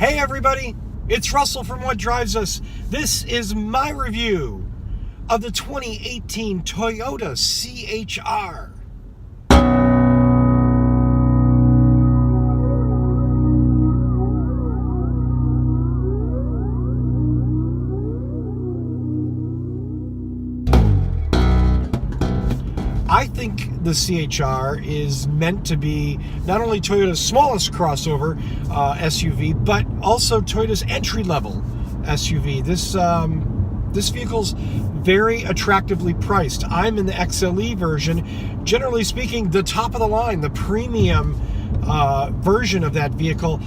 Hey everybody, it's Russell from What Drives Us. This is my review of the 2018 Toyota CHR. I think the CHR is meant to be not only Toyota's smallest crossover SUV, but also Toyota's entry-level SUV. This vehicle's very attractively priced. I'm in the XLE version. Generally speaking, the top of the line, the premium version of that vehicle.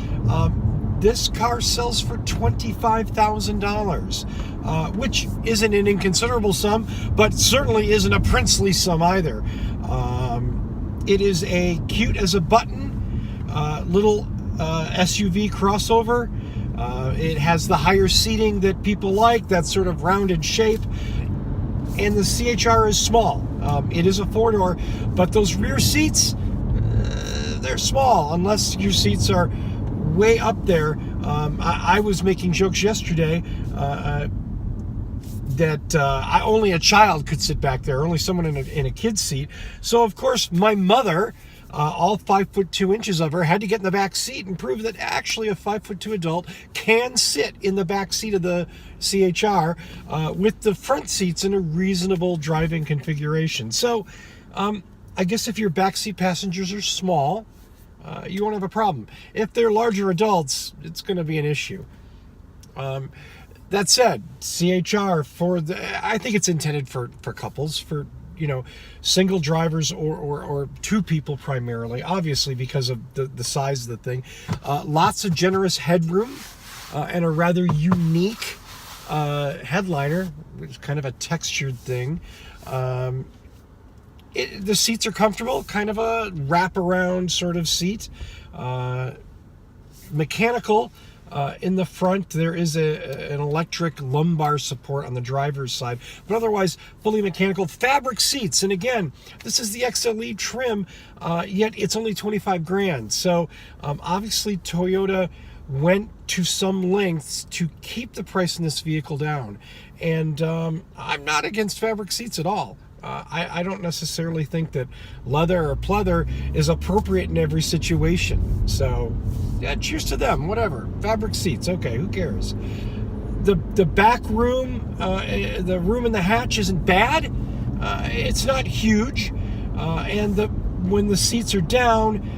This car sells for $25,000, which isn't an inconsiderable sum, but certainly isn't a princely sum either. It is a cute as a button little SUV crossover. It has the higher seating that people like, that sort of rounded shape. And the CHR is small. It is a four-door, but those rear seats, they're small unless your seats are way up there. I was making jokes yesterday that only a child could sit back there, only someone in a kid's seat. So of course my mother, all 5'2" of her, had to get in the back seat and prove that actually a 5'2" adult can sit in the back seat of the CHR with the front seats in a reasonable driving configuration. So I guess if your backseat passengers are small, you won't have a problem. If they're larger adults, it's going to be an issue. That said, CHR I think it's intended for couples, for single drivers or two people primarily, obviously because of the size of the thing. Lots of generous headroom and a rather unique headliner, which is kind of a textured thing. The seats are comfortable, kind of a wraparound sort of seat. Mechanical in the front. There is an electric lumbar support on the driver's side, but otherwise fully mechanical. Fabric seats, and again, this is the XLE trim, yet it's only $25,000. So obviously Toyota went to some lengths to keep the price in this vehicle down, and I'm not against fabric seats at all. I don't necessarily think that leather or pleather is appropriate in every situation. So, yeah, cheers to them, whatever. Fabric seats, okay, who cares? The back room, the room in the hatch isn't bad. It's not huge. And when the seats are down,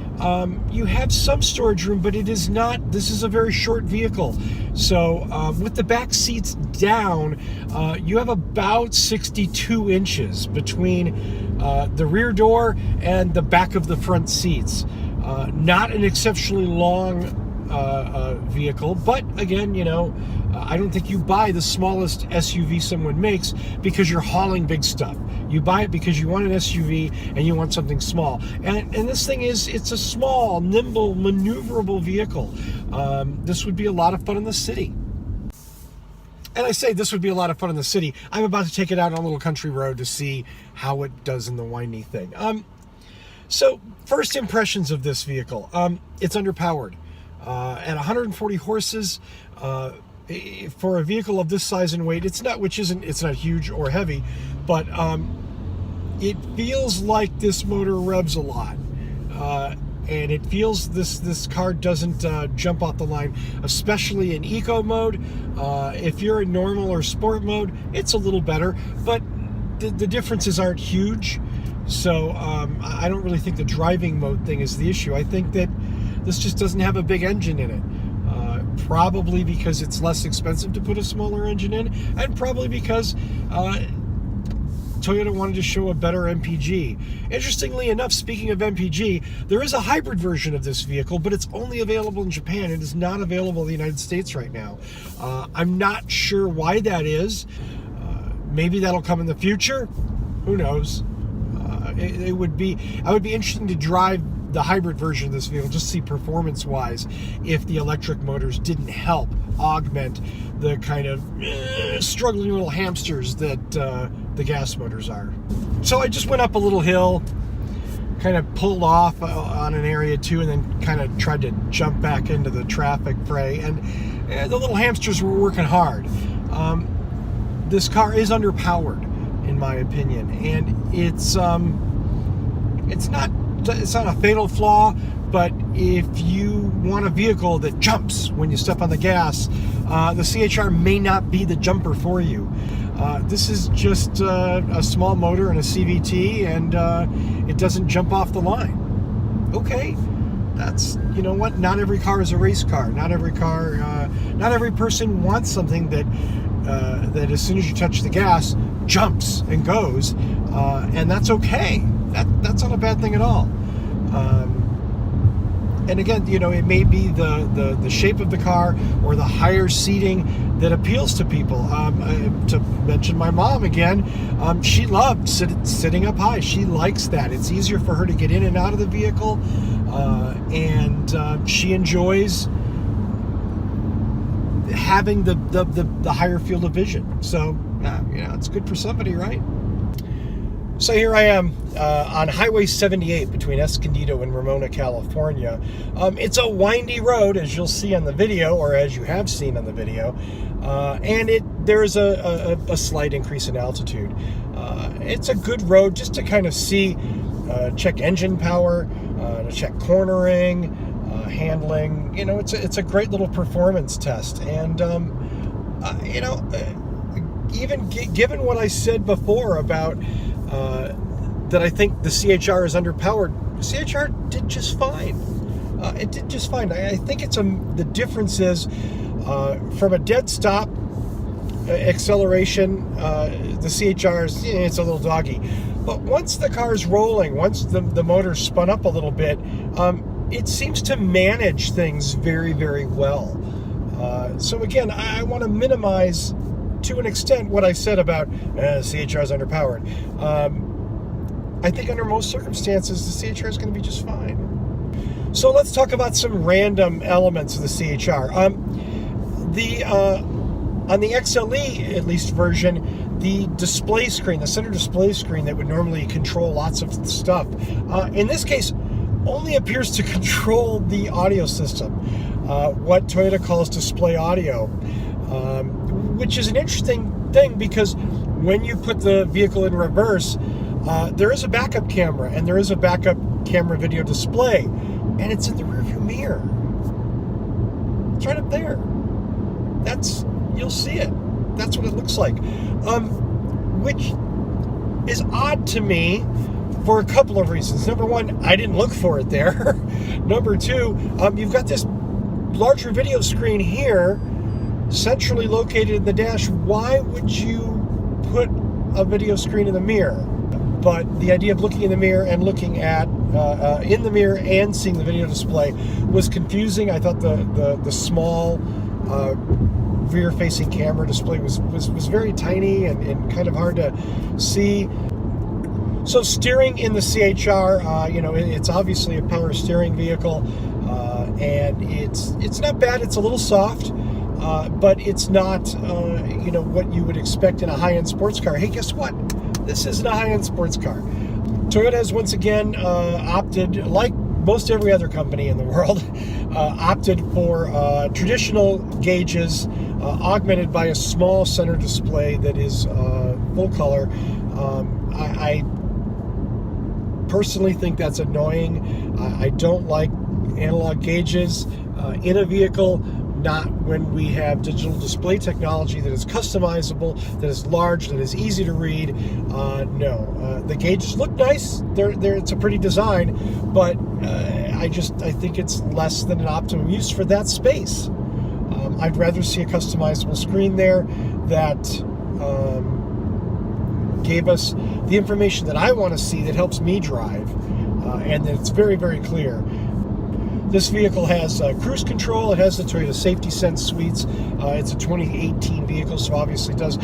you have some storage room, but it is not. This is a very short vehicle. So with the back seats down, you have about 62 inches between the rear door and the back of the front seats. Not an exceptionally long vehicle, but again, I don't think you buy the smallest SUV someone makes because you're hauling big stuff. You buy it because you want an SUV and you want something small. And this thing it's a small, nimble, maneuverable vehicle. This would be a lot of fun in the city. And I say this would be a lot of fun in the city. I'm about to take it out on a little country road to see how it does in the windy thing. So first impressions of this vehicle. It's underpowered. At 140 horses, for a vehicle of this size and weight, it's not huge or heavy, but it feels like this motor revs a lot, and it feels this car doesn't jump off the line, especially in eco mode. If you're in normal or sport mode, it's a little better, but the differences aren't huge. So I don't really think the driving mode thing is the issue. I think that this just doesn't have a big engine in it. Probably because it's less expensive to put a smaller engine in, and probably because Toyota wanted to show a better MPG. Interestingly enough, speaking of MPG, there is a hybrid version of this vehicle, but it's only available in Japan. It is not available in the United States right now. I'm not sure why that is. Maybe that'll come in the future. Who knows? I would be interesting to drive the hybrid version of this vehicle, just see performance-wise if the electric motors didn't help augment the kind of struggling little hamsters that the gas motors are. So I just went up a little hill, kind of pulled off on an area too, and then kind of tried to jump back into the traffic fray. And the little hamsters were working hard. This car is underpowered, in my opinion, and it's not a fatal flaw. But if you want a vehicle that jumps when you step on the gas, the CHR may not be the jumper for you. This is just a small motor and a CVT, and it doesn't jump off the line. Okay, that's, you know what? Not every car is a race car. Not every person wants something that as soon as you touch the gas, jumps and goes, and that's okay. That's not a bad thing at all. And again, you know, it may be the shape of the car or the higher seating that appeals to people. To mention my mom again, she loved sitting up high. She likes that. It's easier for her to get in and out of the vehicle, and she enjoys having the higher field of vision. So, you know, it's good for somebody, right? So here I am on Highway 78 between Escondido and Ramona, California. It's a windy road, as you'll see on the video, or as you have seen on the video, and there's a slight increase in altitude. It's a good road just to kind of see, check engine power, to check cornering, handling. You know, it's a great little performance test, and you know, even given what I said before about that I think the CHR is underpowered, the CHR did just fine. It did just fine. I think the difference is from a dead stop acceleration, the CHR is, it's a little doggy. But once the car's rolling, once the motor's spun up a little bit, it seems to manage things very, very well. So again, I want to minimize to an extent what I said about CHR is underpowered. I think under most circumstances, the CHR is going to be just fine. So let's talk about some random elements of the CHR. On the XLE, at least version, the display screen, the center display screen that would normally control lots of stuff, in this case, only appears to control the audio system, what Toyota calls display audio, which is an interesting thing because when you put the vehicle in reverse, there is a backup camera and there is a backup camera video display, and it's in the rearview mirror. It's right up there. You'll see it. That's what it looks like, which is odd to me for a couple of reasons. Number one, I didn't look for it there. Number two, you've got this larger video screen here, centrally located in the dash. Why would you put a video screen in the mirror? But the idea of looking in the mirror and looking at in the mirror and seeing the video display was confusing. I thought the small rear-facing camera display was very tiny and kind of hard to see. So steering in the CHR, you know, it's obviously a power steering vehicle, and it's not bad. It's a little soft, but it's not you know, what you would expect in a high-end sports car. Hey, guess what? This isn't a high-end sports car. Toyota has once again opted, like most every other company in the world, opted for traditional gauges augmented by a small center display that is full color. I personally think that's annoying. I don't like analog gauges in a vehicle, not when we have digital display technology that is customizable, that is large, that is easy to read. No, the gauges look nice. It's a pretty design, but I think it's less than an optimum use for that space. I'd rather see a customizable screen there that gave us the information that I want to see, that helps me drive, and that it's very, very clear. This vehicle has cruise control. It has the Toyota Safety Sense suites. It's a 2018 vehicle, so obviously it does.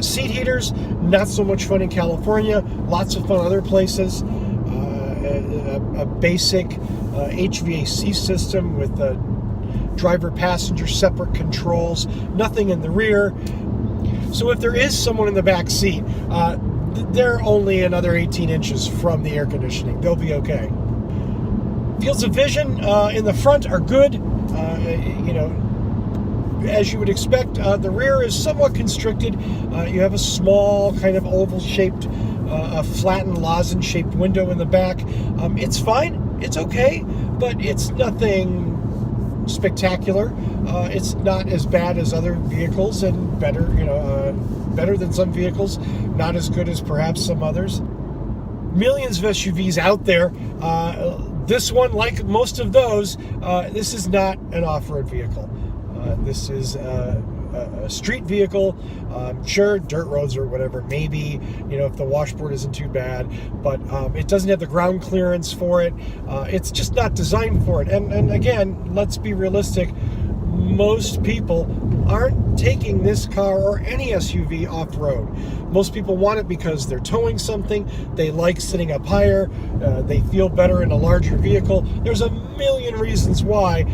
Seat heaters, not so much fun in California. Lots of fun other places. A basic HVAC system with driver-passenger separate controls. Nothing in the rear. So if there is someone in the back seat, they're only another 18 inches from the air conditioning. They'll be okay. Fields of vision in the front are good. As you would expect, the rear is somewhat constricted. You have a small kind of oval-shaped, flattened lozenge-shaped window in the back. It's fine. It's okay, but it's nothing spectacular. It's not as bad as other vehicles, and better than some vehicles. Not as good as perhaps some others. Millions of SUVs out there. This one, like most of those, this is not an off-road vehicle. This is a street vehicle. Sure, dirt roads or whatever, maybe, if the washboard isn't too bad, but it doesn't have the ground clearance for it. It's just not designed for it. And again, let's be realistic. Most people aren't taking this car or any SUV off-road. Most people want it because they're towing something, they like sitting up higher, they feel better in a larger vehicle. There's a million reasons why,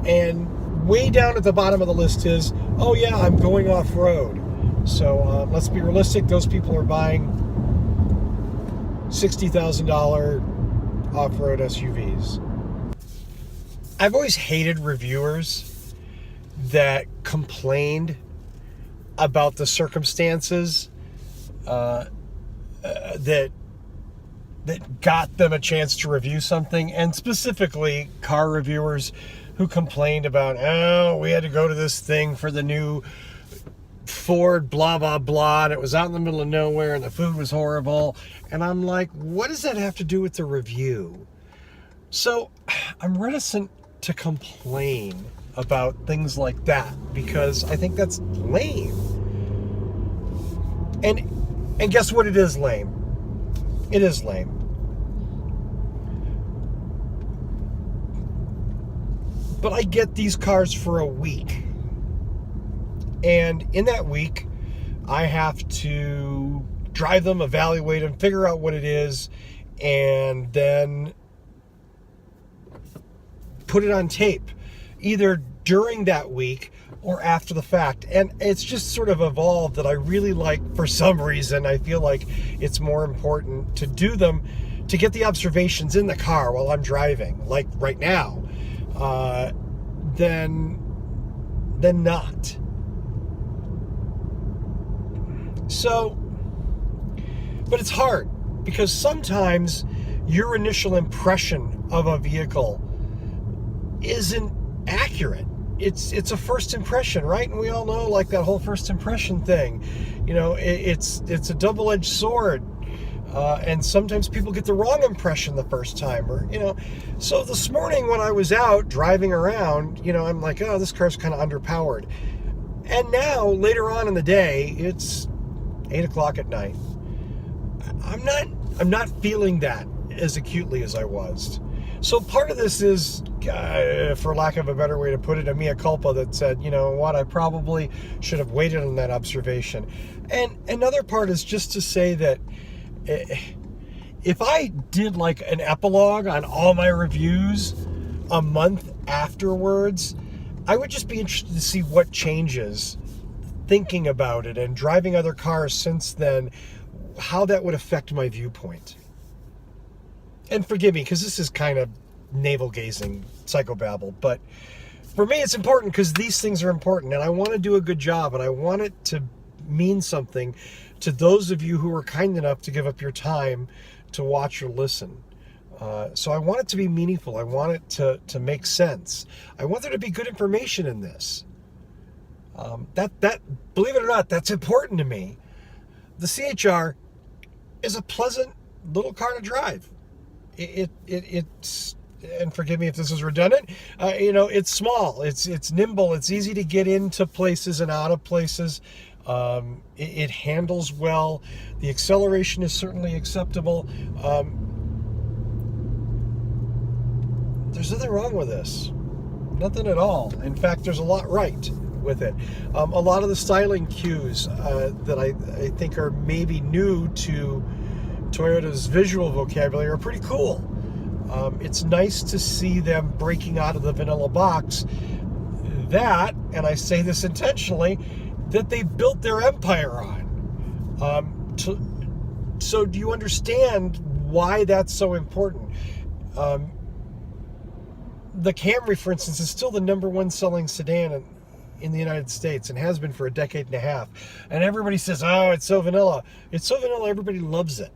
and way down at the bottom of the list is, oh yeah, I'm going off-road. So let's be realistic, those people are buying $60,000 off-road SUVs. I've always hated reviewers that complained about the circumstances that got them a chance to review something, and specifically car reviewers who complained about, oh, we had to go to this thing for the new Ford blah blah blah, and it was out in the middle of nowhere and the food was horrible. And I'm like, what does that have to do with the review? So I'm reticent to complain about things like that because I think that's lame. And guess what? It is lame. It is lame. But I get these cars for a week. And in that week, I have to drive them, evaluate them, figure out what it is, and then put it on tape, either during that week or after the fact. And it's just sort of evolved that I really like, for some reason, I feel like it's more important to do them, to get the observations in the car while I'm driving, like right now, than not. So, but it's hard because sometimes your initial impression of a vehicle isn't accurate. It's a first impression, right? And we all know, like, that whole first impression thing. It's a double-edged sword. And sometimes people get the wrong impression the first time, So this morning when I was out driving around, I'm like, oh, this car's kind of underpowered. And now, later on in the day, it's 8 o'clock at night. I'm not feeling that as acutely as I was. So part of this is, for lack of a better way to put it, a mea culpa that said, you know what, I probably should have waited on that observation. And another part is just to say that if I did like an epilogue on all my reviews a month afterwards, I would just be interested to see what changes thinking about it and driving other cars since then, how that would affect my viewpoint. And forgive me, because this is kind of navel-gazing psychobabble, but for me it's important because these things are important, and I want to do a good job, and I want it to mean something to those of you who are kind enough to give up your time to watch or listen. So I want it to be meaningful. I want it to make sense. I want there to be good information in this. That believe it or not, that's important to me. The CHR is a pleasant little car to drive. It's, and forgive me if this is redundant, it's small, it's nimble, it's easy to get into places and out of places. It handles well. The acceleration is certainly acceptable. There's nothing wrong with this. Nothing at all. In fact, there's a lot right with it. A lot of the styling cues that I think are maybe new to Toyota's visual vocabulary are pretty cool. It's nice to see them breaking out of the vanilla box. That, and I say this intentionally, that they built their empire on. So do you understand why that's so important? The Camry, for instance, is still the number one selling sedan in the United States and has been for a decade and a half. And everybody says, oh, it's so vanilla. It's so vanilla, everybody loves it.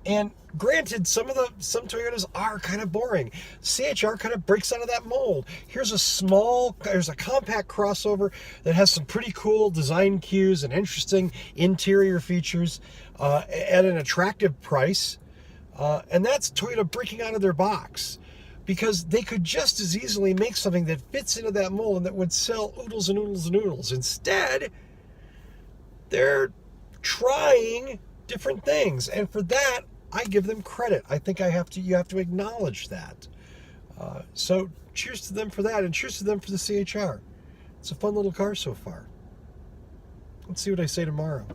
And granted, some Toyotas are kind of boring. CHR kind of breaks out of that mold. Here's a compact crossover that has some pretty cool design cues and interesting interior features at an attractive price. And that's Toyota breaking out of their box, because they could just as easily make something that fits into that mold and that would sell oodles and oodles and oodles. Instead, they're trying different things, and for that, I give them credit. I think you have to acknowledge that. So cheers to them for that, and cheers to them for the CHR. It's a fun little car so far. Let's see what I say tomorrow.